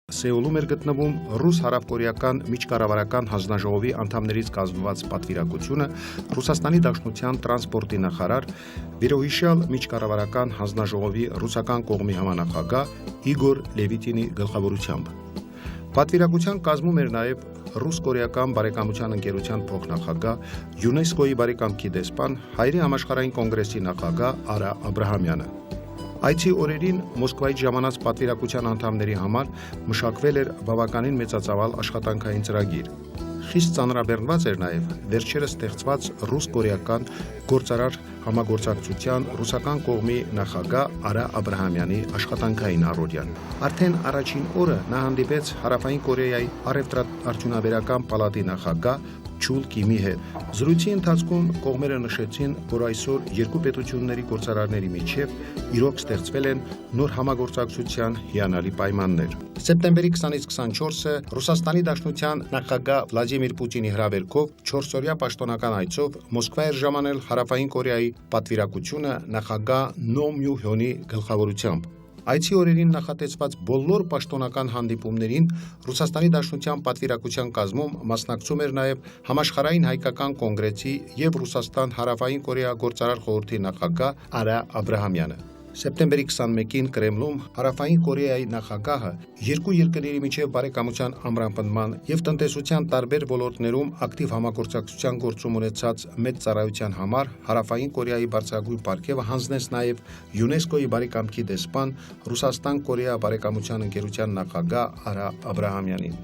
Սեուլում էր գտնվում ռուս-հարավկորեական միջկառավարական հանձնաժողովի անդամներից կազմված պատվիրակությունը Ռուսաստանի Դաշնության տրանսպորտի նախարար, Վերոհիշյալ միջկառավարական հանձնաժողովի ռուսական կողմի համանախագահ Իգոր Լևիտինի գլխավորությամբ։ Պատվիրակության կազմում էր նաև ռուս-կորեական բարեկամության ընկերության փոխնախագահ, ՅՈՒՆԵՍԿՕ-ի բարեկամքի դեսպան, Հայերի համաշխարհային կոնգրեսի նախագահ Արա Աբրահամյանը։ Այցի օրերին Մոսկվայից ժամանած պատվիրակության անդամների համար մշակվել էր բավականին մեծածավալ աշխատանքային ծրագիր։ Խիստ ծանրաբեռնված էր նաև վերջերս ստեղծված ռուս-կորեական գործարար համագործակցության ռուսական կողմի նախագահ Արա Աբրահամյանի աշխատանքային առօրյան։ Արդեն առաջին օրը նա հանդիպեց Հարավային Կորեայի առևտրաարդյունաբերական պալատի նախագահ Չուլ Կիմի հետ։ Զրույցի ընթացքում կողմերը նշեցին, որ այսօր երկու պետությունների գործարարների միջև իրոք ստեղծվել են նոր համագործակցության հիանալի պայմաններ։ Սեպտեմբերի 20-ից 24-ը Ռուսաստանի Դաշնության նախագահ Վլադիմիր Պուտինի հրավերքով 4-օրյա պաշտոնական այցով Մոսկվա էր ժամանել Հարավային Կորեայի պատվիրակությունը նախագահ Նո Մյու Հյոնի գլխավորությամբ։ Այցի օրերին նախատեսված բոլոր պաշտոնական հանդիպումներին Ռուսաստանի Դաշնության պատվիրակության կազմում մասնակցում էր նաև Համաշխարհային հայկական կոնգրեսի եւ Ռուսաստան Հարավային Կորեա գործարար խորհրդի նախագահ Արա Աբրահամյանը։ Սեպտեմբերի 21-ին Կրեմլում Հարավային Կորեայի նախագահը երկու երկրների միջև բարեկամության ամրապնդման եւ տնտեսության տարբեր ոլորտներում ակտիվ համագործակցության գործում ունեցած մեծ ծառայության համար Հարավային Կորեայի բարձրագույն պարգևը հանձնեց նաեւ ՅՈՒՆԵՍԿՕ-ի բարեկամքի դեսպան Ռուսաստան-Կորեա բարեկամության ընկերության նախագահ Արա Աբրահամյանին։